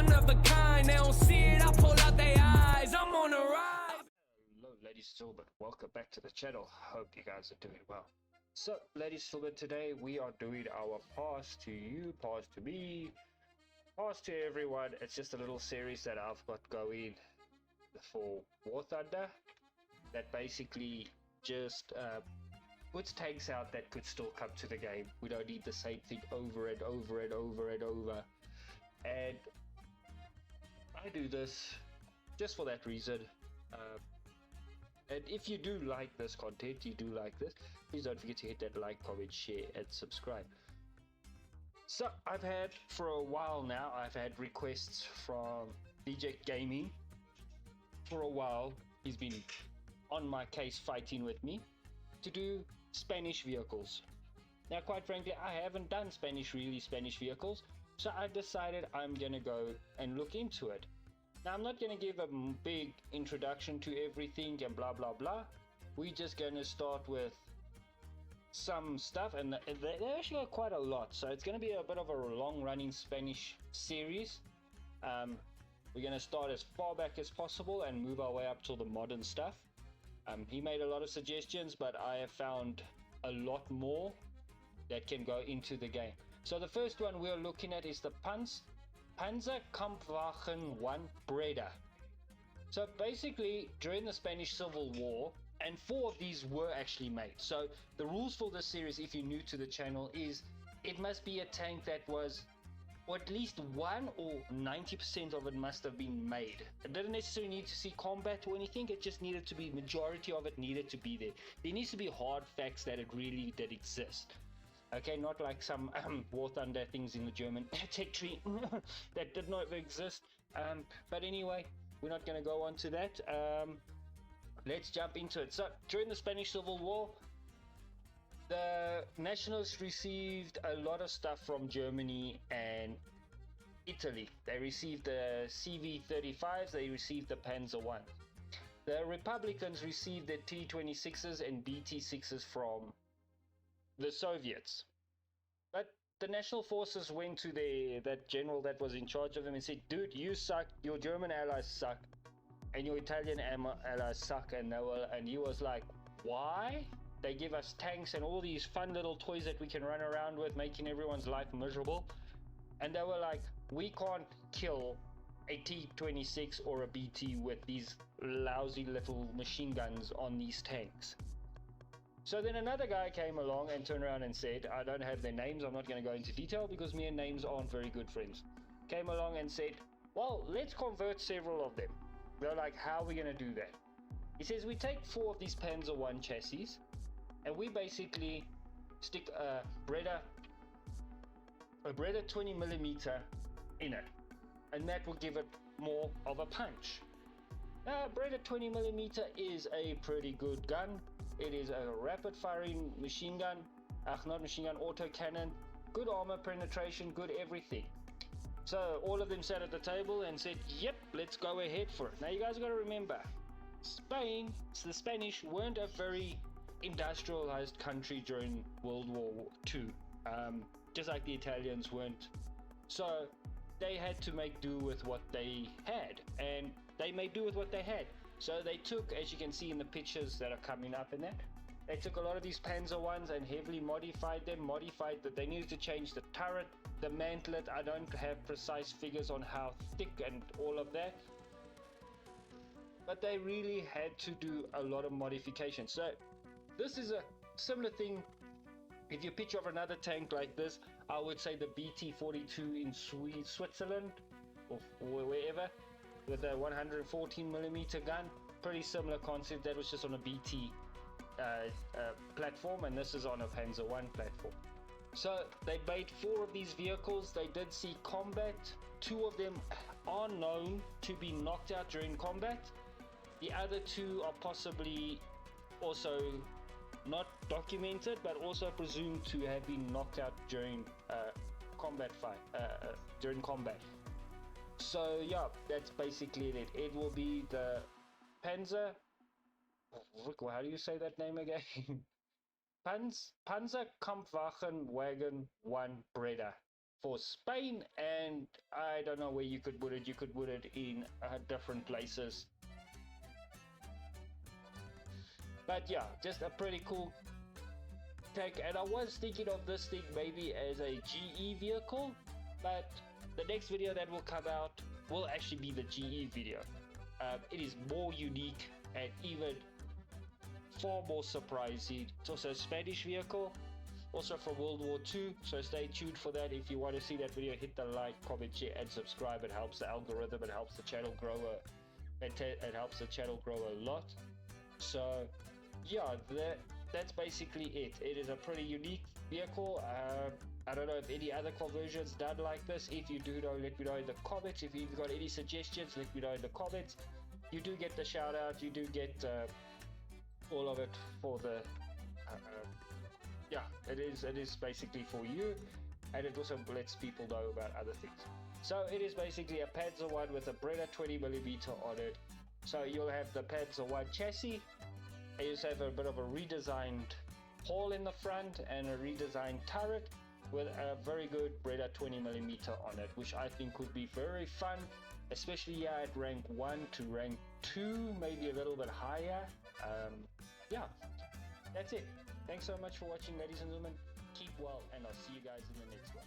one of a kind. They don't see it, I pull out their eyes. I'm on a ride. Hello ladies and gentlemen, welcome back to the channel. Hope you guys are doing well. So ladies and gentlemen, today we are doing our pass to you, pass to me, pass to everyone. It's just a little series that I've got going for War Thunder that basically just puts tanks out that could still come to the game. We don't need the same thing over and over and over and over. And I do this just for that reason. And if you do like this content, you do like this, please don't forget to hit that like, comment, share, and subscribe. So I've had for a while now, I've had requests from DJ Gaming. For a while, he's been on my case fighting with me to do Spanish vehicles. Now, quite frankly, I haven't done Spanish vehicles, so I decided I'm gonna go and look into it. Now, I'm not going to give a big introduction to everything and blah blah blah. We're just going to start with some stuff, and they actually got quite a lot, so it's going to be a bit of a long running Spanish series. We're going to start as far back as possible and move our way up to the modern stuff. He made a lot of suggestions, but I have found a lot more that can go into the game. So the first one we're looking at is the Panzer Kampfwagen 1 Breda. So basically, during the Spanish Civil War, and 4 of these were actually made. So the rules for this series, if you're new to the channel, is it must be a tank that was, or at least 1 or 90% of it must have been made. It didn't necessarily need to see combat or anything, it just needed to be, majority of it needed to be there. There needs to be hard facts that it really did exist. Okay, not like some War Thunder things in the German territory that did not exist. But anyway, we're not going to go on to that. Let's jump into it. So, during the Spanish Civil War, the Nationalists received a lot of stuff from Germany and Italy. They received the CV-35s, they received the Panzer 1. The Republicans received the T-26s and BT-6s from the Soviets. But the National Forces went to that general that was in charge of them and said, dude, you suck, your German allies suck, and your Italian allies suck. And he was like, why? They give us tanks and all these fun little toys that we can run around with, making everyone's life miserable. And they were like, we can't kill a T-26 or a BT with these lousy little machine guns on these tanks. So then another guy came along and turned around and said, I don't have their names, I'm not going to go into detail because me and names aren't very good friends. Came along and said, well, let's convert several of them. They're like, how are we going to do that? He says, we take 4 of these Panzer 1 chassis and we basically stick a breda 20mm in it. And that will give it more of a punch. Now, breda 20mm is a pretty good gun. It is a rapid firing machine gun, not machine gun, auto cannon, good armor penetration, good everything. So all of them sat at the table and said, yep, let's go ahead for it. Now you guys got to remember, Spain, the Spanish weren't a very industrialized country during World War II, just like the Italians weren't. So they had to make do with what they had, and they made do with what they had. So they took, as you can see in the pictures that are coming up in that, they took a lot of these Panzer 1s and heavily modified them, that they needed to change the turret, the mantlet. I don't have precise figures on how thick and all of that. But they really had to do a lot of modifications. So this is a similar thing. If you picture of another tank like this, I would say the BT-42 in Switzerland or wherever, with a 114mm gun. Pretty similar concept. That was just on a BT platform, and this is on a Panzer 1 platform. So they made 4 of these vehicles. They did see combat. 2 of them are known to be knocked out during combat. The other 2 are possibly also not documented, but also presumed to have been knocked out during combat. So yeah, that's basically it. It will be the Panzer. How do you say that name again? Panzer Kampfwagen 1 Breda. for Spain, and I don't know where you could put it. You could put it in different places. But yeah, just a pretty cool tank. And I was thinking of this thing maybe as a GE vehicle, but the next video that will come out will actually be the GE video. It is more unique and even far more surprising. It's also a Spanish vehicle, also from World War II, so stay tuned for that. If you want to see that video, hit the like, comment, share, and subscribe. It helps the algorithm, it helps the channel grow it helps the channel grow a lot. So yeah, that's basically it. It is a pretty unique vehicle. I don't know if any other conversions done like this. If you do know, let me know in the comments. If you've got any suggestions, let me know in the comments. You do get the shout out, you do get all of it for the yeah, it is basically for you, and it also lets people know about other things. So it is basically a Panzer 1 with a breda 20mm on it. So you'll have the Panzer 1 chassis, and you just have a bit of a redesigned hull in the front and a redesigned turret with a very good breda 20mm on it, which I think would be very fun, especially at rank 1 to rank 2, maybe a little bit higher. Yeah, that's it. Thanks so much for watching, ladies and gentlemen. Keep well, and I'll see you guys in the next one.